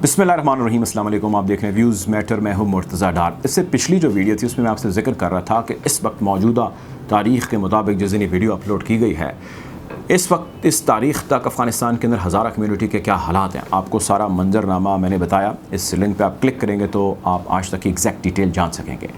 बिस्मिल्लाहिर्रहमानिर्रहीम, अस्सलाम वालेकुम। आप देख रहे हैं व्यूज़ मैटर, मैं हूं मुर्तज़ा डार। इससे पिछली जो वीडियो थी उसमें मैं आपसे जिक्र कर रहा था कि इस वक्त मौजूदा तारीख़ के मुताबिक जिस दिन ये वीडियो अपलोड की गई है, इस वक्त इस तारीख़ तक अफ़गानिस्तान के अंदर हज़ारा कम्यूनिटी के क्या हालात हैं, आपको सारा मंजरनामा मैंने बताया। इस लिंक पे आप क्लिक करेंगे तो आप आज तक की एग्जैक्ट डिटेल जान सकेंगे।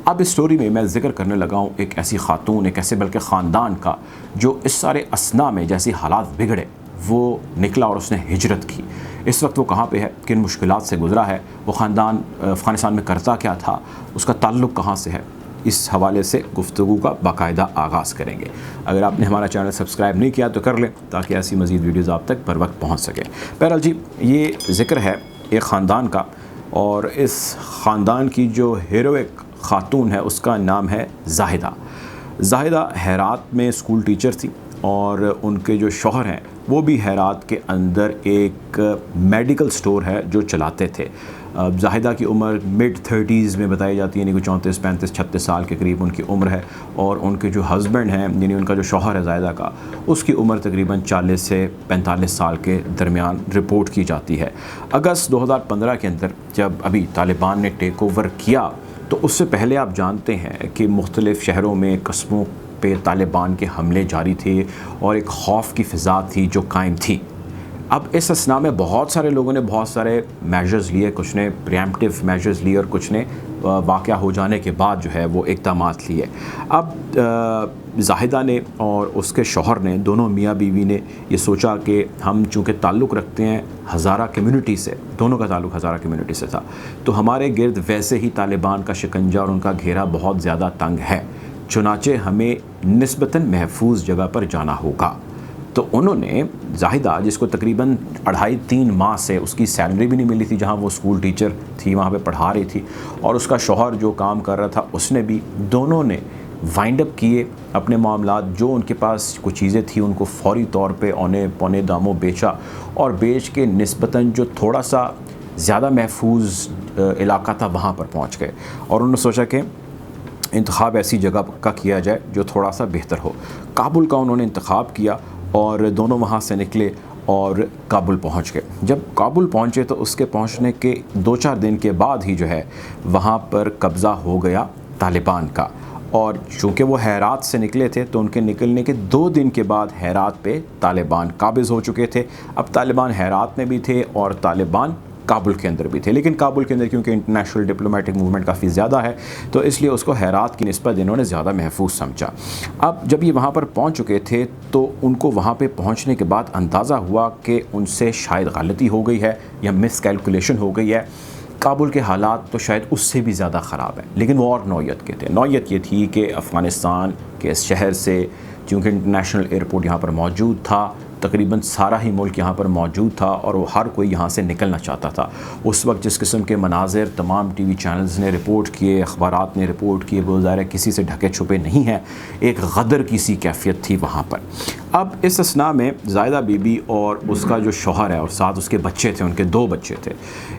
अब इस स्टोरी में मैं जिक्र करने लगा हूँ एक ऐसी खातून, एक ऐसे बल्कि ख़ानदान का जो इस सारे असना में जैसी हालात बिगड़े वो निकला और उसने हिजरत की। इस वक्त वो कहाँ पे है, किन मुश्किलात से गुज़रा है, वो ख़ानदान अफ़गानिस्तान में करता क्या था, उसका ताल्लुक़ कहाँ से है, इस हवाले से गुफ्तगू का बाकायदा आगाज़ करेंगे। अगर आपने हमारा चैनल सब्सक्राइब नहीं किया तो कर लें ताकि ऐसी मज़ीद वीडियोज़ आप तक बर वक्त पहुँच सकें। बहरहाल जी, ये ज़िक्र है एक ख़ानदान का, और इस ख़ानदान की जो हीरोइक ख़ातून है उसका नाम है जाहिदा। जाहिदा हेरात में स्कूल टीचर थी और उनके जो शौहर हैं वो भी हेरात के अंदर एक मेडिकल स्टोर है जो चलाते थे। जाहिदा की उम्र मिड 30s में बताई जाती है, यानी कि 34, 35, 36 साल के करीब उनकी उम्र है। और उनके जो हस्बैंड हैं, यानी उनका जो शौहर है जाहिदा का, उसकी उम्र तकरीबन 40 से 45 साल के दरमियान रिपोर्ट की जाती है। अगस्त 2015 के अंदर जब अभी तालिबान ने टेक ओवर किया, तो उससे पहले आप जानते हैं कि मुख्तलिफ़ शहरों में, कस्बों पे तालिबान के हमले जारी थे और एक खौफ की फ़िज़ा थी जो कायम थी। अब इस असना में बहुत सारे लोगों ने बहुत सारे मेजर्स लिए, कुछ ने प्रिएम्प्टिव मेजर्स लिए और कुछ ने वाक़या हो जाने के बाद जो है वो इक़दामात लिए। अब जाहिदा ने और उसके शौहर ने, दोनों मियाँ बीवी ने ये सोचा कि हम चूँकि ताल्लुक़ रखते हैं हज़ारा कम्यूनिटी से, दोनों का ताल्लुक़ हज़ारा कम्यूनिटी से था, तो हमारे गिर्द वैसे ही तालिबान का शिकंजा और उनका घेरा बहुत ज़्यादा तंग है, चुनाचे हमें निस्बतन महफूज जगह पर जाना होगा। तो उन्होंने जाहिदा, जिसको तकरीबन 2.5-3 माह से उसकी सैलरी भी नहीं मिली थी, जहाँ वो स्कूल टीचर थी वहाँ पे पढ़ा रही थी, और उसका शौहर जो काम कर रहा था उसने भी, दोनों ने वाइंड अप किए अपने मामलात। जो उनके पास कुछ चीज़ें थी उनको फ़ौरी तौर पे औने पौने दामों बेचा, और बेच के निस्बतन जो थोड़ा सा ज़्यादा महफूज इलाका था वहाँ पर पहुँच गए। और उन्होंने सोचा कि इंतखाब ऐसी जगह का किया जाए जो थोड़ा सा बेहतर हो। काबुल का उन्होंने इंतखाब किया और दोनों वहाँ से निकले और काबुल पहुँच गए। जब काबुल पहुँचे तो उसके पहुँचने के 2-4 दिन के बाद ही जो है वहाँ पर कब्ज़ा हो गया तालिबान का। और चूँकि वो हेरात से निकले थे तो उनके निकलने के 2 दिन के बाद हेरात पे तालिबान काबिज़ हो चुके थे। अब तालिबान हेरात में भी थे और तालिबान काबुल के अंदर भी थे, लेकिन काबुल के अंदर क्योंकि इंटरनेशनल डिप्लोमेटिक मूवमेंट काफ़ी ज़्यादा है तो इसलिए उसको हेरात की निस्बत इन्होंने ज़्यादा महफूज समझा। अब जब ये वहाँ पर पहुँच चुके थे तो उनको वहाँ पे पहुँचने के बाद अंदाज़ा हुआ कि उनसे शायद गलती हो गई है या मिसकैलकुलेशन हो गई है। काबुल के हालात तो शायद उससे भी ज़्यादा ख़राब हैं, लेकिन वो और नौयत के थे। नौयत ये थी कि अफ़गानिस्तान के इस शहर से, चूँकि इंटरनेशनल एयरपोर्ट यहाँ पर मौजूद था, तकरीबन सारा ही मुल्क यहाँ पर मौजूद था और वो हर कोई यहाँ से निकलना चाहता था। उस वक्त जिस किस्म के मनाज़िर तमाम टीवी चैनल्स ने रिपोर्ट किए, अखबारात ने रिपोर्ट किए, वो ज़ाहिर किसी से ढके छुपे नहीं हैं, एक गदर की सी कैफियत थी वहाँ पर। अब इस असना में जाहिदा बीबी और उसका जो शौहर है और साथ उसके बच्चे थे, उनके 2 बच्चे थे,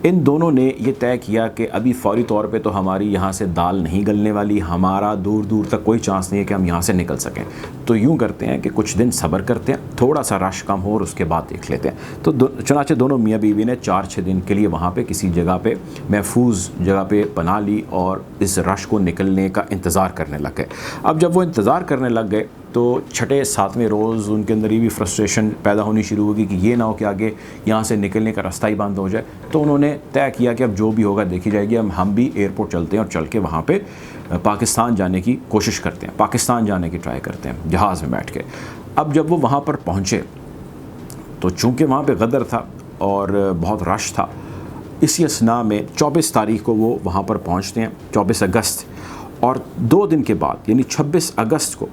इन दोनों ने ये तय किया कि अभी फ़ौरी तौर पे तो हमारी यहाँ से दाल नहीं गलने वाली, हमारा दूर दूर तक कोई चांस नहीं है कि हम यहाँ से निकल सकें। तो यूँ करते हैं कि कुछ दिन सब्र करते हैं, थोड़ा सा रश कम हो और उसके बाद देख लेते हैं। तो चुनाचे दोनों मियाँ बीवी ने 4-6 दिन के लिए वहाँ पे किसी जगह पे, महफूज जगह पे पना ली और इस रश को निकलने का इंतज़ार करने लग गए। अब जब वो इंतज़ार करने लग गए तो 6-7वें रोज़ उनके अंदर ये भी फ्रस्ट्रेशन पैदा होनी शुरू होगी कि ये ना हो कि आगे यहाँ से निकलने का रास्ता ही बंद हो जाए। तो उन्होंने तय किया कि अब जो भी होगा देखी जाएगी, हम भी एयरपोर्ट चलते हैं और चल के वहाँ पे पाकिस्तान जाने की कोशिश करते हैं, पाकिस्तान जाने की ट्राई करते हैं जहाज़ में बैठ के। अब जब वो वहाँ पर पहुँचे तो चूँकि वहाँ पे गदर था और बहुत रश था, इसी असना में 24 तारीख को वो वहाँ पर पहुँचते हैं, 24 अगस्त, और 2 दिन के बाद यानी 26 अगस्त को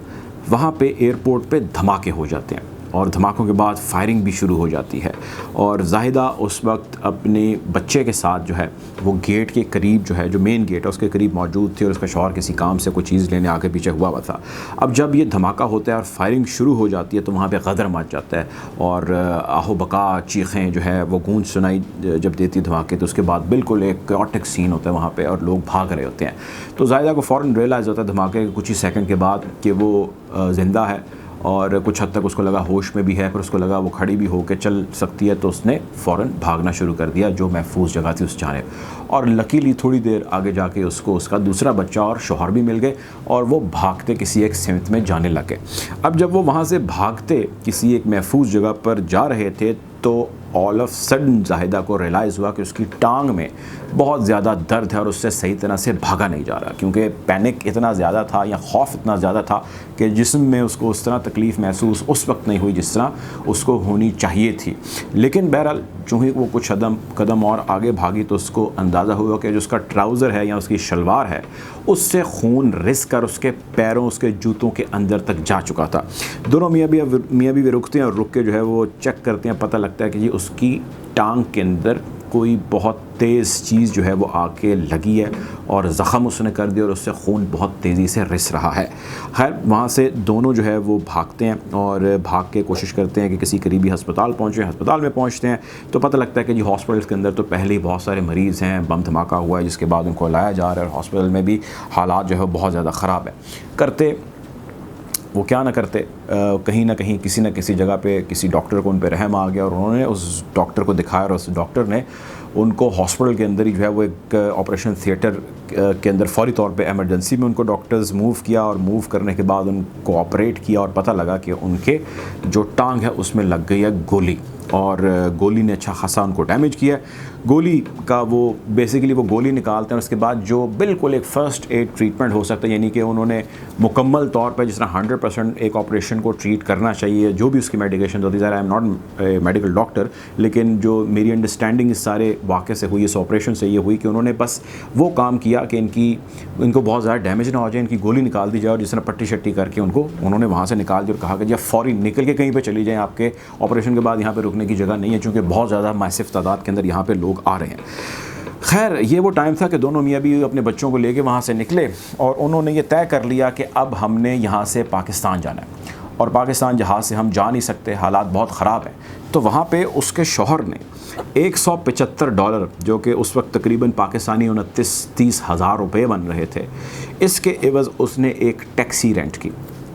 वहाँ पे एयरपोर्ट पे धमाके हो जाते हैं और धमाकों के बाद फायरिंग भी शुरू हो जाती है। और जाहिदा उस वक्त अपने बच्चे के साथ जो है वो गेट के करीब, जो है जो मेन गेट है उसके करीब मौजूद थी, और उसका शौहर किसी काम से कोई चीज़ लेने आगे पीछे हुआ था। अब जब ये धमाका होता है और फायरिंग शुरू हो जाती है तो वहाँ पे गदर मच जाता है और आहो बका चीखें जो है वो गूंज सुनाई जब देती है धमाके, तो उसके बाद बिल्कुल एक कैओटिक सीन होता है वहाँ पर और लोग भाग रहे होते हैं। तो जाहिदा को फ़ौरन रियलाइज़ होता है धमाके के कुछ ही सेकंड के बाद कि वो ज़िंदा है और कुछ हद तक उसको लगा होश में भी है, फिर उसको लगा वो खड़ी भी होकर चल सकती है, तो उसने फ़ौरन भागना शुरू कर दिया जो महफूज जगह थी उस जानिब। और लकीली थोड़ी देर आगे जाके उसको उसका दूसरा बच्चा और शौहर भी मिल गए और वो भागते किसी एक सिमत में जाने लगे। अब जब वो वहाँ से भागते किसी एक महफूज जगह पर जा रहे थे तो ऑल ऑफ सडन जाहिदा को रियलाइज़ हुआ कि उसकी टांग में बहुत ज़्यादा दर्द है और उससे सही तरह से भागा नहीं जा रहा, क्योंकि पैनिक इतना ज़्यादा था या खौफ इतना ज़्यादा था कि जिस्म में उसको उस तरह तकलीफ़ महसूस उस वक्त नहीं हुई जिस तरह उसको होनी चाहिए थी। लेकिन बहरहाल चूँकि वो कुछ कदम और आगे भागी तो उसको अंदाज़ा हुआ कि जो उसका ट्राउज़र है या उसकी शलवार है उससे खून रिस कर उसके पैरों उसके जूतों के अंदर तक जा चुका था। दोनों मियाँ बीवी रुकते हैं और रुक के जो है वो चेक करते हैं, पता लगता है कि जी उसकी टांग के अंदर कोई बहुत तेज़ चीज़ जो है वो आके लगी है और ज़ख़म उसने कर दिया और उससे खून बहुत तेज़ी से रिस रहा है। खैर वहाँ से दोनों जो है वो भागते हैं और भाग के कोशिश करते हैं कि किसी करीबी हस्पताल पहुँचे। हस्पताल में पहुँचते हैं तो पता लगता है कि जी हॉस्पिटल के अंदर तो पहले ही बहुत सारे मरीज़ हैं, बम धमाका हुआ है, जिसके बाद उनको लाया जा रहा है और हॉस्पिटल में भी हालात जो है बहुत ज़्यादा ख़राब है। करते वो क्या ना करते, कहीं ना कहीं किसी न किसी जगह पे किसी डॉक्टर को उन पे रहम आ गया और उन्होंने उस डॉक्टर को दिखाया और उस डॉक्टर ने उनको हॉस्पिटल के अंदर ही जो है वो एक ऑपरेशन थिएटर के अंदर फ़ौरी तौर पे इमरजेंसी में उनको डॉक्टर्स मूव किया और मूव करने के बाद उनको ऑपरेट किया और पता लगा कि उनके जो टांग है उसमें लग गई है गोली और गोली ने अच्छा खासा उनको डैमेज किया। गोली का वो बेसिकली वो गोली निकालते हैं और उसके बाद जो बिल्कुल एक फ़र्स्ट एड ट्रीटमेंट हो सकता है, यानी कि उन्होंने मुकम्मल तौर पर जिस तरह 100% एक ऑपरेशन को ट्रीट करना चाहिए, जो भी उसकी मेडिकेशन होती है। I am not medical doctor, लेकिन जो मेरी अंडरस्टैंडिंग इस सारे वाक़े से हुई, इस ऑपरेशन से ये हुई कि उन्होंने बस वो काम किया कि इनको बहुत ज़्यादा डैमेज ना हो जाए, इनकी गोली निकाल दी जाए और जिस तरह पट्टी शट्टी करके उन्होंने वहाँ से निकाल दिया और कहा कि जब फ़ौरी निकल के कहीं पर चली जाएँ, आपके ऑपरेशन के बाद यहाँ पर रुकने की जगह नहीं है, चूँकि बहुत ज़्यादा मैसिव तादाद के अंदर यहाँ पर लोग आ रहे हैं। खैर ये वो टाइम था कि दोनों मियाँ बीवी अपने बच्चों को लेके वहाँ से निकले और उन्होंने ये तय कर लिया कि अब हमने यहाँ से पाकिस्तान जाना है और पाकिस्तान जहाज़ से हम जा नहीं सकते, हालात बहुत ख़राब हैं। तो वहाँ पे उसके शौहर ने $175, जो कि उस वक्त तकरीबन पाकिस्तानी 29-30 हज़ार रुपये बन रहे थे, इसके एवज़ उसने एक टैक्सी रेंट की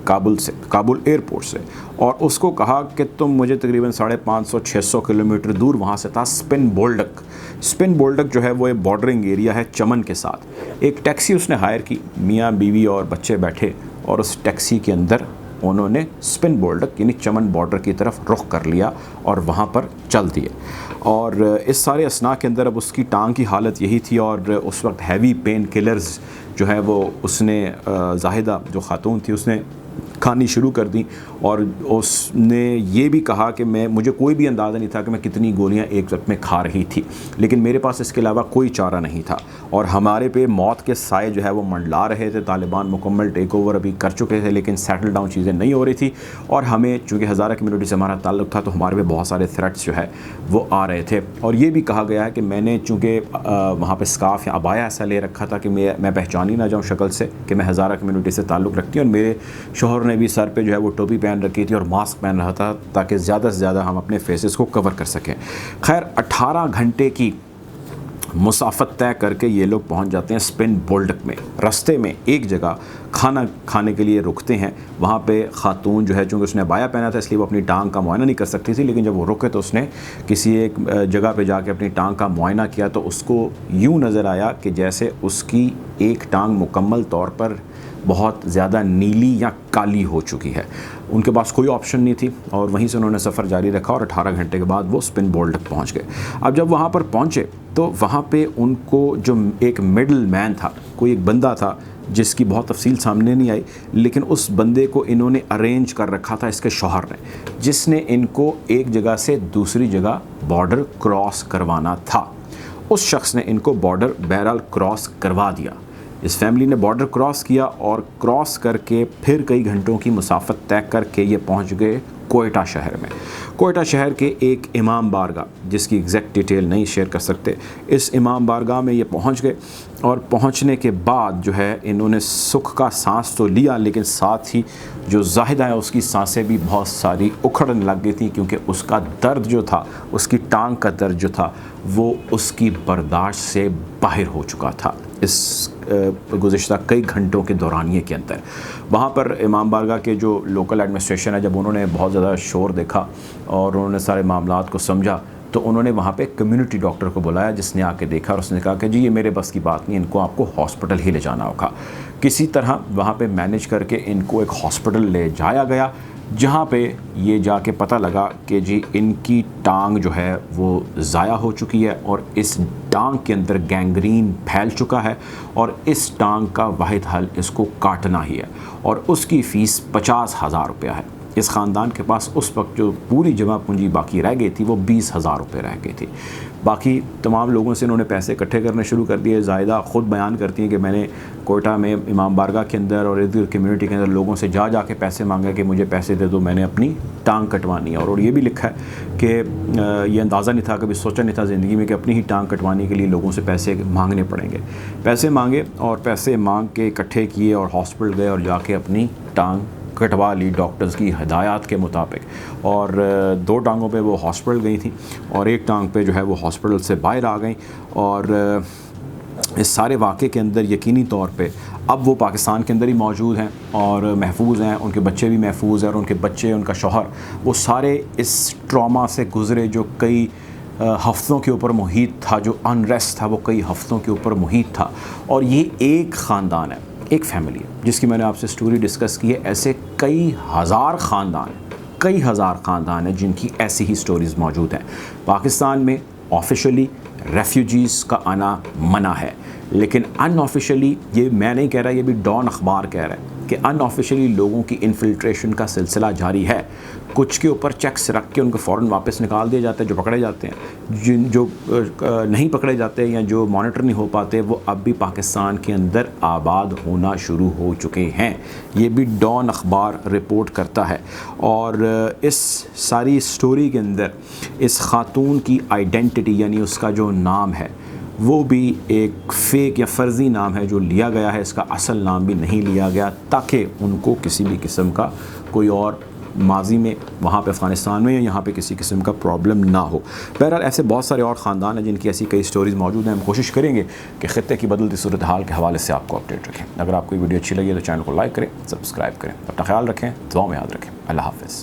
काबुल एयरपोर्ट से और उसको कहा कि तुम मुझे तकरीबन 550-600 किलोमीटर दूर वहाँ से था स्पिन बोल्डक जो है वो एक बॉर्डरिंग एरिया है चमन के साथ। एक टैक्सी उसने हायर की, मियाँ बीवी और बच्चे बैठे और उस टैक्सी के अंदर उन्होंने स्पिन बोल्डक यानी चमन बॉर्डर की तरफ रुख कर लिया और वहाँ पर चल दिए। और इस सारे असना के अंदर अब उसकी टांग की हालत यही थी और उस वक्त हैवी पेन किलर्स जो है वो उसने जाहिदा जो ख़ातून थी उसने खानी शुरू कर दी और उसने ये भी कहा कि मुझे कोई भी अंदाज़ा नहीं था कि मैं कितनी गोलियां एक वक्त में खा रही थी, लेकिन मेरे पास इसके अलावा कोई चारा नहीं था और हमारे पे मौत के साए जो है वो मंडला रहे थे। तालिबान मुकम्मल टेक ओवर अभी कर चुके थे, लेकिन सेटल डाउन चीज़ें नहीं हो रही थी और हमें चूँकि हज़ारा कम्यूनिटी से हमारा ताल्लुक़ था तो हमारे पे बहुत सारे थ्रेट्स जो है वो आ रहे थे। और ये भी कहा गया है कि मैंने चूँकि वहाँ पर स्काफ या अबाया ऐसा ले रखा था कि मैं पहचान ही ना जाऊँ शक्ल से कि मैं हज़ारा कम्यूनिटी से ताल्लुक़ रखती हूँ और मेरे शौहर ने भी सर पे जो है वो टोपी पहन रखी थी और मास्क पहन रहा था ताकि ज़्यादा से ज़्यादा हम अपने फेसेस को कवर कर सकें। खैर 18 घंटे की मुसाफत तय करके ये लोग पहुंच जाते हैं स्पिन बोल्डक में। रास्ते में एक जगह खाना खाने के लिए रुकते हैं। वहाँ पे ख़ातून जो है चूँकि उसने अबाया पहना था इसलिए वो अपनी टांग का मुआयना नहीं कर सकती थी, लेकिन जब वो रुके तो उसने किसी एक जगह पे जाके अपनी टांग का मुआयना किया तो उसको यूँ नज़र आया कि जैसे उसकी एक टांग मुकम्मल तौर पर बहुत ज़्यादा नीली या काली हो चुकी है। उनके पास कोई ऑप्शन नहीं थी और वहीं से उन्होंने सफ़र जारी रखा और 18 घंटे के बाद वो स्पिन बोल्डक पहुंच गए। अब जब वहाँ पर पहुँचे तो वहाँ पे उनको जो एक मिडल मैन था, कोई एक बंदा था जिसकी बहुत तफसील सामने नहीं आई, लेकिन उस बंदे को इन्होंने अरेंज कर रखा था इसके शौहर ने, जिसने इनको एक जगह से दूसरी जगह बॉर्डर क्रॉस करवाना था। उस शख्स ने इनको बॉर्डर बहरहाल क्रॉस करवा दिया। इस फैमिली ने बॉर्डर क्रॉस किया और क्रॉस करके फिर कई घंटों की मुसाफत तय करके ये पहुंच गए कोयटा शहर में। कोयटा शहर के एक इमाम बारगाह, जिसकी एग्जैक्ट डिटेल नहीं शेयर कर सकते, इस इमाम बारगाह में ये पहुंच गए और पहुंचने के बाद जो है इन्होंने सुख का सांस तो लिया, लेकिन साथ ही जो जाहिदा है उसकी सांसें भी बहुत सारी उखड़ने लग गई थी, क्योंकि उसका दर्द जो था, उसकी टांग का दर्द जो था वो उसकी बर्दाश्त से बाहर हो चुका था। इस गुज़िश्ता कई घंटों के दौरानिए के अंदर। वहाँ पर इमाम बारगाह के जो लोकल एडमिनिस्ट्रेशन है, जब उन्होंने बहुत ज़्यादा शोर देखा और उन्होंने सारे मामलात को समझा, तो उन्होंने वहाँ पे कम्युनिटी डॉक्टर को बुलाया, जिसने आके देखा और उसने कहा कि जी ये मेरे बस की बात नहीं, इनको आपको हॉस्पिटल ही ले जाना होगा। किसी तरह वहाँ पे मैनेज करके इनको एक हॉस्पिटल ले जाया गया, जहाँ पे ये जाके पता लगा कि जी इनकी टांग जो है वो ज़ाया हो चुकी है और इस टांग के अंदर गैंग्रीन फैल चुका है और इस टांग का वाहिद हल इसको काटना ही है और उसकी फ़ीस 50,000 रुपया है। इस ख़ानदान के पास उस वक्त जो पूरी जमा पूंजी बाकी रह गई थी वो 20,000 रुपये रह गई थी। बाकी तमाम लोगों से इन्होंने पैसे इकट्ठे करने शुरू कर दिए। ज़ाहिदा ख़ुद बयान करती हैं कि मैंने कोयटा में इमाम बारगाह के अंदर और इधर कम्युनिटी के अंदर लोगों से जा के पैसे मांगे कि मुझे पैसे दे दो, मैंने अपनी टांग कटवानी है। और ये भी लिखा है कि ये अंदाज़ा नहीं था, कभी सोचा नहीं था ज़िंदगी में कि अपनी ही टांग कटवाने के लिए लोगों से पैसे मांगने पड़ेंगे। पैसे मांगे और पैसे मांग के इकट्ठे किए और हॉस्पिटल गए और जाके अपनी टांग कटवा ली डॉक्टर्स की हिदायत के मुताबिक। और 2 टांगों पे वो हॉस्पिटल गई थी और एक टांग पे जो है वो हॉस्पिटल से बाहर आ गई। और इस सारे वाक़े के अंदर यकीनी तौर पे अब वो पाकिस्तान के अंदर ही मौजूद हैं और महफूज हैं, उनके बच्चे भी महफूज हैं और उनके बच्चे, उनका शौहर, वो सारे इस ट्रॉमा से गुज़रे जो कई हफ्तों के ऊपर मुहित था, जो अनरेस्ट था वो कई हफ्तों के ऊपर मुहित था। और ये एक ख़ानदान है, एक फैमिली है जिसकी मैंने आपसे स्टोरी डिस्कस की है। ऐसे कई हज़ार ख़ानदान हैं जिनकी ऐसी ही स्टोरीज़ मौजूद हैं। पाकिस्तान में ऑफिशियली रेफ्यूजीज़ का आना मना है, लेकिन अनऑफिशियली, ये मैं नहीं कह रहा, ये भी डॉन अखबार कह रहा है कि अनऑफिशियली लोगों की इन्फिल्ट्रेशन का सिलसिला जारी है। कुछ के ऊपर चेक्स रख के उनको फ़ौरन वापस निकाल दिए जाते हैं जो पकड़े जाते हैं। जो नहीं पकड़े जाते या जो मॉनिटर नहीं हो पाते वो अब भी पाकिस्तान के अंदर आबाद होना शुरू हो चुके हैं। ये भी डॉन अखबार रिपोर्ट करता है। और इस सारी स्टोरी के अंदर इस खातून की आइडेंटिटी यानी उसका जो नाम है वो भी एक फ़ेक या फ़र्ज़ी नाम है जो लिया गया है, इसका असल नाम भी नहीं लिया गया ताकि उनको किसी भी किस्म का कोई और माजी में वहाँ पे अफ़गानिस्तान में या यहाँ पे किसी किस्म का प्रॉब्लम ना हो। बहरहाल ऐसे बहुत सारे और ख़ानदान हैं जिनकी ऐसी कई स्टोरीज़ मौजूद हैं। हम कोशिश करेंगे कि ख़ित्ते की बदलती सूरत हाल के हवाले से आपको अपडेट रखें। अगर आपको वीडियो अच्छी लगी तो चैनल को लाइक करें, सब्सक्राइब करें। अपना ख्याल रखें, दुआ में याद रखें। अल्लाह हाफ़िज़।